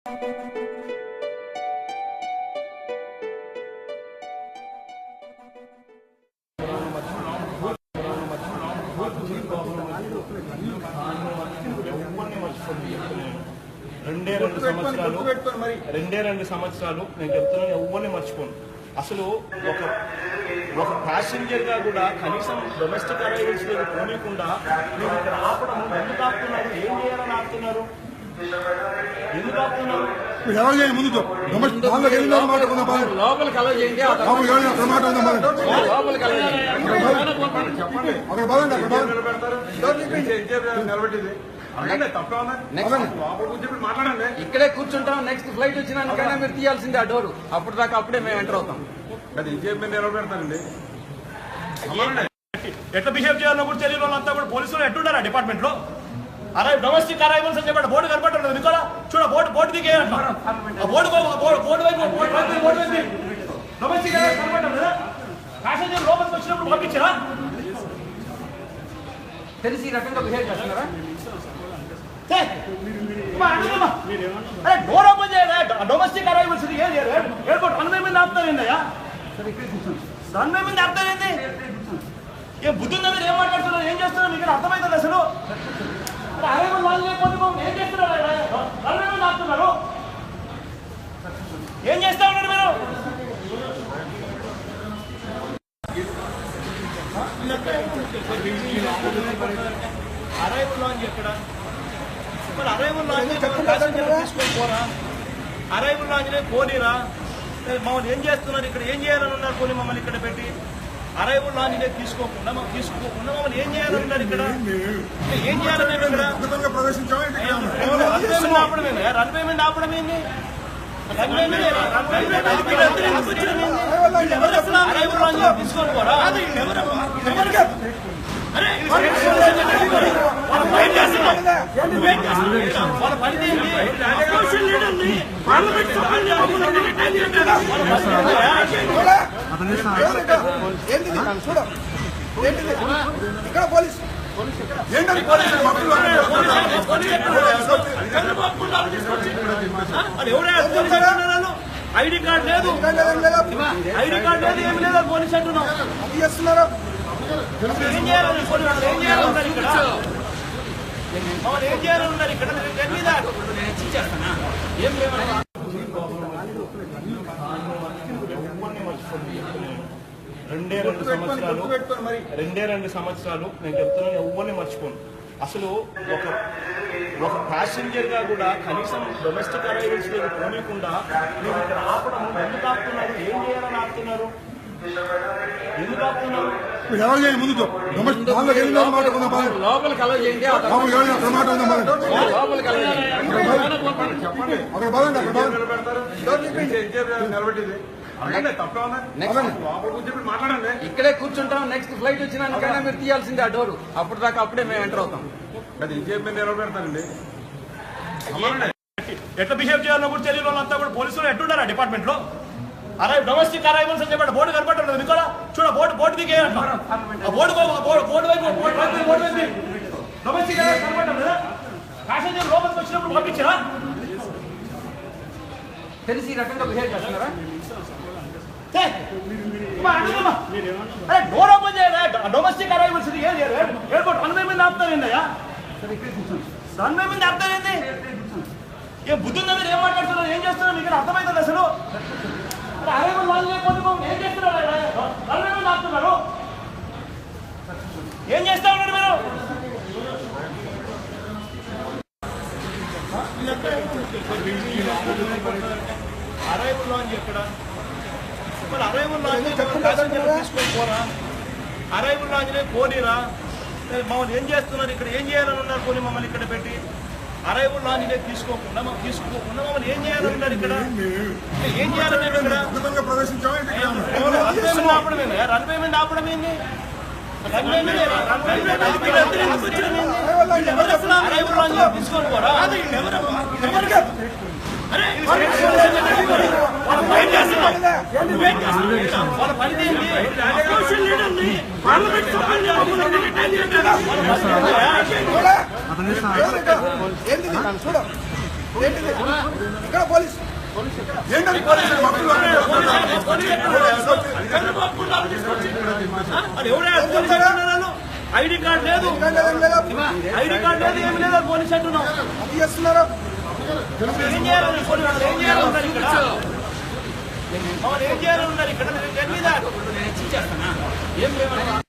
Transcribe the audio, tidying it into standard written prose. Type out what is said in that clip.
రెండు సంవత్సరాలు నేను చెప్తున్నాను, ఎవరిని మర్చిపోను. అసలు ఒక ప్యాసింజర్ గా కూడా కనీసం డొమెస్టిక్ అరైవల్స్ దగ్గర పోనీయకుండా మీరు ఇక్కడ ఆపడం ఎందుకు ఆపుతున్నారు? ఏం చేయాలని ఆపుతున్నారు? ఎందుకు ఆపుతున్నారు? లోపలికి అలౌ చేయండి. ఇక్కడే కూర్చుంటాం. నెక్స్ట్ ఫ్లైట్ వచ్చినాకైనా మీరు తీయాల్సిందే ఆ డోర్. అప్పుడు దాకా అప్పుడే మేము ఎంటర్ అవుతాం. నిలబెడతారండి. ఎట్లా బిహేవ్ చేయాలో కూడా తెలియని వాళ్ళంతా కూడా పోలీసులు ఎట్టుంటారా డిపార్ట్మెంట్ లో? డొమెస్టిక్ అరైవల్స్ అని చెప్పండి, బోర్డు కనపడుతుంది మీకు. చూడ బోర్డు దిగే డొమెస్టిక్ కనపడదు కదా. ప్యాసింజర్ లోపలికి వచ్చినప్పుడు పంపించరా? తెలిసి ఈ రకంగా బిహేవ్ చేస్తున్నారా? డోర్ ఓపెన్ చేయరా? డొమెస్టిక్ అరైవల్స్ ఎయిర్పోర్ట్ రన్వే మీద ఆపుతారు ఏందయ్యా? రన్వే మీద ఆపుతారు ఏంది? ఏ బుద్ధి ఉందా? మీరు ఏం మాట్లాడుతున్నారు? ఏం చేస్తున్నారు? మీకు అర్థమవుతుంది అసలు? అరైవల్ వాళ్ళు లేకపోతే ఏం చేస్తున్నారు? రన్వే మీద ఆపుతున్నారు. ఏం చేస్తా ఉన్నారు మీరు? అరైవల్ లాంజ్ ఎక్కడ? మరి అరైవల్ లాంజ్ తీసుకొని పోరా? అరైవల్ లాంజ్నే పోనీరా? మమ్మల్ని ఏం చేస్తున్నారు ఇక్కడ? ఏం చేయాలని ఉన్నారు? పోనీ మమ్మల్ని ఇక్కడ పెట్టి అరైవల్ లాంజ్నే తీసుకోకుండా మమ్మల్ని ఏం చేయాలని ఉన్నారు ఇక్కడ? ఏం చేయాలని ఇక్కడ? రన్వే మీద ఆపడం ఏంది? అరైవల్ లాంజ్ తీసుకొని పోరా? వాళ్ళ పని ఇక్కడ పోలీసు ఐడి కార్డు లేదు, ఏమి లేదు. పోలీసు అంటున్నాం. చేస్తున్నారు. ఏం చేయాలని ఏం చేయాలన్నారు ఇక్కడ? ఏం చేయాలన్నారు ఇక్కడ? ఏం రెండు సంవత్సరాలు నేను చెప్తున్నాను, ఎవరిని మర్చిపోను. అసలు ఒక ప్యాసింజర్ గా కూడా కనీసం డొమెస్టిక్ అరైవల్స్ దగ్గర పోనీయకుండా మీరు ఇక్కడ ఆపడం ఎందుకు ఆపుతున్నారు? ఏం చేయాలని ఆపుతున్నారు? ఎందుకు ఆపుతున్నారు? లోపలికి అలౌ చేయండి. నిలబెట్టింది. ఇక్కడే కూర్చుంటాం. నెక్స్ట్ ఫ్లైట్ వచ్చినాకైనా మీరు తీయాల్సిందే ఆ డోర్. అప్పుడు దాకా అప్పుడే మేము ఎంటర్ అవుతాం. నిలబెడతారండి. ఎట్లా బిహేవ్ చేయాలో కూడా తెలియని వాళ్ళంతా కూడా పోలీసులు ఎట్టుంటారా డిపార్ట్మెంట్ లో? డొమెస్టిక్ అరైవల్స్ అని చెప్పండి, బోర్డు కనపడుతుంది మీకు. చూడ బోర్డు దిగే డొమెస్టిక్ కనపడదు కదా. ప్యాసింజర్ లోపలికి వచ్చినప్పుడు పంపించరా? తెలిసి ఈ రకంగా బిహేవ్ చేస్తున్నారా? డోర్ ఓపెన్ చేయరా? డొమెస్టిక్ అరైవల్స్ ఎయిర్పోర్ట్ రన్వే మీద ఆపుతారు ఏందయ్యా? రన్వే మీద ఆపుతారు ఏంది? ఏ బుద్ధి ఉందా? మీరు ఏం మాట్లాడుతున్నారు? ఏం చేస్తున్నారు? మీకు అర్థమవుతుంది అసలు? అరైవల్ వాళ్ళు లేకపోతే ఏం చేస్తున్నారు? రన్వే మీద ఆపుతున్నారు. ఏం చేస్తా ఉన్నారు మీరు? అరైవల్ లాంజ్ ఎక్కడ? మరి అరైవల్ లాంజ్ తీసుకొని పోరా? అరైవల్ లాంజ్నే పోనీరా? మమ్మల్ని ఏం చేస్తున్నారు ఇక్కడ? ఏం చేయాలని ఉన్నారు? పోనీ మమ్మల్ని ఇక్కడ పెట్టి అరైవల్ లాంజ్నే తీసుకోకుండా మమ్మల్ని ఏం చేయాలని ఉన్నారు ఇక్కడ? ఏం చేయాలని ఇక్కడ? రన్వే మీద ఆపడం ఏంది? అరైవల్ లాంజ్ తీసుకొని పోరా? వాళ్ళ పని ఏంది? ఏంటిది ఇక్కడ పోలీస్ ఏంటది పోలీస్ ఐడి కార్డు లేదు, ఐడి కార్డు లేదు, ఏమి లేదు, పోలీస్ అంటున్నాం. చేస్తున్నారా ఏం చేయాలని ఏం చేయాలన్నారు ఇక్కడ? ఏం చేయాలన్నారు ఇక్కడ?